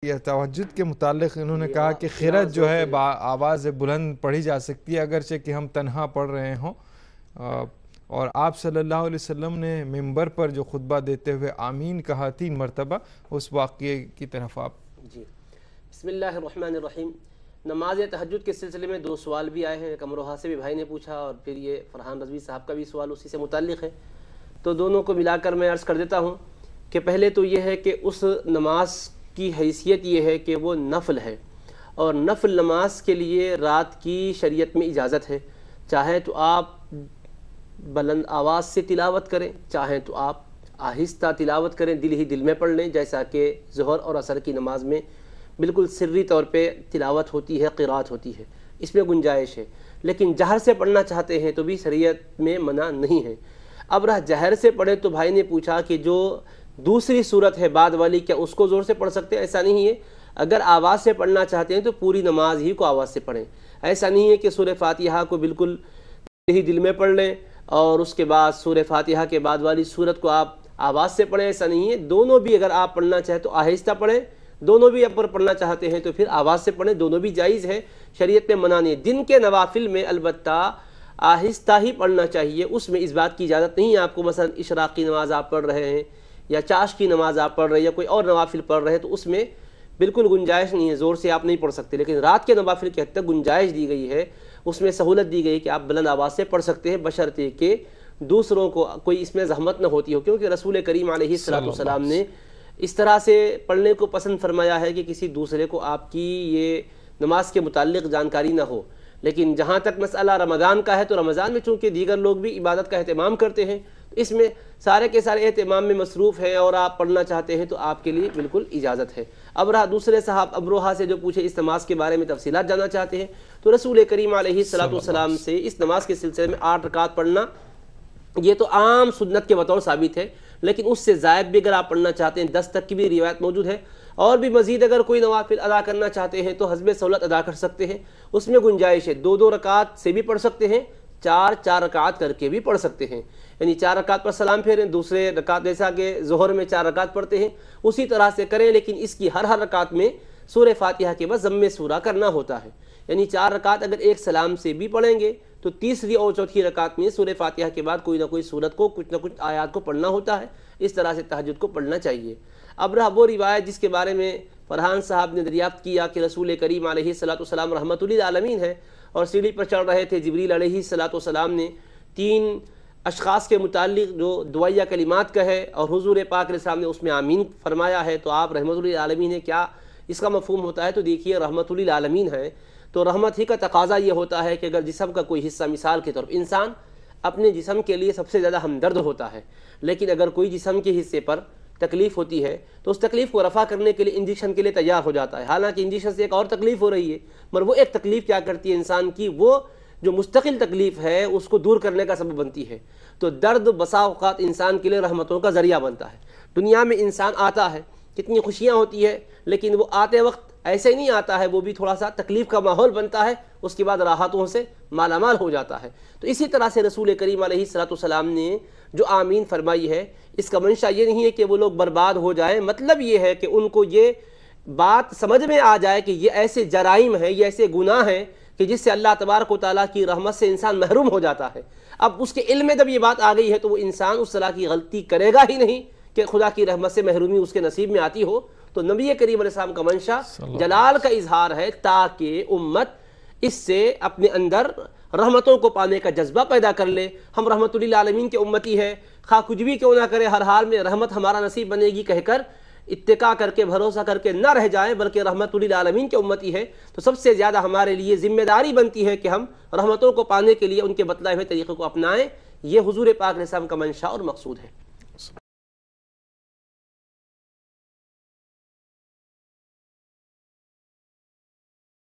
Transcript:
یہ تہجد کے متعلق انہوں نے کہا کہ خیرات جو ہے آواز بلند پڑھی جا سکتی ہے اگرچہ کہ ہم تنہا پڑھ رہے ہوں، اور آپ صلی اللہ علیہ وسلم نے منبر پر جو خطبہ دیتے ہوئے آمین کہا 3 مرتبہ، اس واقعے کی طرف آپ جی بسم اللہ الرحمن الرحیم۔ نماز تہجد کے سلسلے میں 2 سوال بھی آئے ہیں، ایک امروہہ سے بھی بھائی نے پوچھا اور پھر یہ فرحان رضوی صاحب کا بھی سوال اسی سے متعلق ہے، تو دونوں کو ملا کر میں عرض کر دیتا ہوں کہ پہلے تو یہ ہے کہ اس نماز کی حیثیت یہ ہے کہ وہ نفل ہے، اور نفل نماز کے لیے رات کی شریعت میں اجازت ہے، چاہے تو آپ بلند آواز سے تلاوت کریں، چاہیں تو آپ آہستہ تلاوت کریں، دل ہی دل میں پڑھ لیں، جیسا کہ ظہر اور عصر کی نماز میں بالکل سری طور پہ تلاوت ہوتی ہے، قرات ہوتی ہے، اس میں گنجائش ہے۔ لیکن جہر سے پڑھنا چاہتے ہیں تو بھی شریعت میں منع نہیں ہے۔ اب رہا جہر سے پڑھیں تو بھائی نے پوچھا کہ جو دوسری صورت ہے بعد والی، کیا اس کو زور سے پڑھ سکتے ہیں؟ ایسا نہیں ہے، اگر آواز سے پڑھنا چاہتے ہیں تو پوری نماز ہی کو آواز سے پڑھیں۔ ایسا نہیں ہے کہ سورہ فاتحہ کو بالکل ہی دل میں پڑھ لیں اور اس کے بعد سورہ فاتحہ کے بعد والی صورت کو آپ آواز سے پڑھیں، ایسا نہیں ہے۔ دونوں بھی اگر آپ پڑھنا چاہیں تو آہستہ پڑھیں، دونوں بھی اگر پڑھنا چاہتے ہیں تو پھر آواز سے پڑھیں، دونوں بھی جائز ہے، شریعت میں منع نہیں ہے۔ دن کے نوافل میں البتہ آہستہ ہی پڑھنا چاہیے، اس میں اس بات کی اجازت نہیں ہے آپ کو، مثلا اشراق کی نماز آپ پڑھ رہے ہیں یا چاش کی نماز آپ پڑھ رہے ہیں یا کوئی اور نوافل پڑھ رہے ہیں تو اس میں بالکل گنجائش نہیں ہے، زور سے آپ نہیں پڑھ سکتے۔ لیکن رات کے نوافل کی حد تک گنجائش دی گئی ہے، اس میں سہولت دی گئی کہ آپ بلند آواز سے پڑھ سکتے ہیں، بشرطے کہ دوسروں کو کوئی اس میں زحمت نہ ہوتی ہو، کیونکہ رسول کریم علیہ السلام نے اس طرح سے پڑھنے کو پسند فرمایا ہے کہ کسی دوسرے کو آپ کی یہ نماز کے متعلق جانکاری نہ ہو۔ لیکن جہاں تک مسئلہ رمضان کا ہے تو رمضان میں چونکہ دیگر لوگ بھی عبادت کا اہتمام کرتے ہیں، اس میں سارے کے سارے اہتمام میں مصروف ہیں اور آپ پڑھنا چاہتے ہیں تو آپ کے لیے بالکل اجازت ہے۔ اب رہا دوسرے صاحب امروہہ سے جو پوچھے اس نماز کے بارے میں تفصیلات جاننا چاہتے ہیں، تو رسول کریم علیہ السلام سے اس نماز کے سلسلے میں 8 رکعت پڑھنا یہ تو عام سنت کے بطور ثابت ہے، لیکن اس سے زائد بھی اگر آپ پڑھنا چاہتے ہیں 10 تک کی بھی روایت موجود ہے، اور بھی مزید اگر کوئی نوافل ادا کرنا چاہتے ہیں تو حسب سہولت ادا کر سکتے ہیں، اس میں گنجائش ہے۔ 2 رکعت سے بھی پڑھ سکتے ہیں، 4 رکعت کر کے بھی پڑھ سکتے ہیں، یعنی 4 رکعت پر سلام پھیریں، دوسرے رکعت جیسا کہ ظہر میں 4 رکعت پڑھتے ہیں اسی طرح سے کریں، لیکن اس کی ہر رکعت میں سورہ فاتحہ کے بعد ضم سورہ کرنا ہوتا ہے، یعنی 4 رکعت اگر ایک سلام سے بھی پڑھیں گے تو تیسری اور چوتھی رکعت میں سورہ فاتحہ کے بعد کوئی نہ کوئی سورت کو کچھ نہ کچھ آیات کو پڑھنا ہوتا ہے، اس طرح سے تہجد کو پڑھنا چاہیے۔ اب رہا وہ روایت جس کے بارے میں فرحان صاحب نے دریافت کیا کہ رسول کریم علیہ السلام رحمۃ للعالمین ہے، اور سیڑھی پر چڑھ رہے تھے، جبریل علیہ السلام نے 3 اشخاص کے متعلق جو دعائیہ کلمات کہے اور حضور پاک علیہ السلام نے اس میں آمین فرمایا ہے، تو آپ رحمۃ للعالمین ہے، کیا اس کا مفہوم ہوتا ہے؟ تو دیکھیے رحمۃ للعالمین ہے تو رحمت ہی کا تقاضا یہ ہوتا ہے کہ اگر جسم کا کوئی حصہ، مثال کے طور پر انسان اپنے جسم کے لیے سب سے زیادہ ہمدرد ہوتا ہے، لیکن اگر کوئی جسم کے حصے پر تکلیف ہوتی ہے تو اس تکلیف کو رفع کرنے کے لیے انجیکشن کے لیے تیار ہو جاتا ہے، حالانکہ انجیکشن سے ایک اور تکلیف ہو رہی ہے، مگر وہ ایک تکلیف کیا کرتی ہے انسان کی، وہ جو مستقل تکلیف ہے اس کو دور کرنے کا سبب بنتی ہے۔ تو درد بسا اوقات انسان کے لیے رحمتوں کا ذریعہ بنتا ہے۔ دنیا میں انسان آتا ہے، کتنی خوشیاں ہوتی ہے، لیکن وہ آتے وقت ایسے نہیں آتا ہے، وہ بھی تھوڑا سا تکلیف کا ماحول بنتا ہے، اس کے بعد راحتوں سے مالا مال ہو جاتا ہے۔ تو اسی طرح سے رسول کریم علیہ السلام نے جو آمین فرمائی ہے، اس کا منشا یہ نہیں ہے کہ وہ لوگ برباد ہو جائیں، مطلب یہ ہے کہ ان کو یہ بات سمجھ میں آ جائے کہ یہ ایسے جرائم ہیں، یہ ایسے گناہ ہیں کہ جس سے اللہ تبارک و تعالیٰ کی رحمت سے انسان محروم ہو جاتا ہے۔ اب اس کے علم میں جب یہ بات آ گئی ہے تو وہ انسان اس طرح کی غلطی کرے گا ہی نہیں کہ خدا کی رحمت سے محرومی اس کے نصیب میں آتی ہو۔ تو نبی کریم علیہ السلام کا منشا جلال کا اظہار ہے تاکہ امت اس سے اپنے اندر رحمتوں کو پانے کا جذبہ پیدا کر لے۔ ہم رحمت للعالمین کے امتی ہے، خواہ کچھ بھی کیوں نہ کرے، ہر حال میں رحمت ہمارا نصیب بنے گی کہہ کر اتقا کر کے، بھروسہ کر کے نہ رہ جائیں، بلکہ رحمت للعالمین کے امتی ہے تو سب سے زیادہ ہمارے لیے ذمہ داری بنتی ہے کہ ہم رحمتوں کو پانے کے لیے ان کے بتلائے ہوئے طریقے کو اپنائیں۔ یہ حضور پاک علیہ السلام کا منشا اور مقصود ہے۔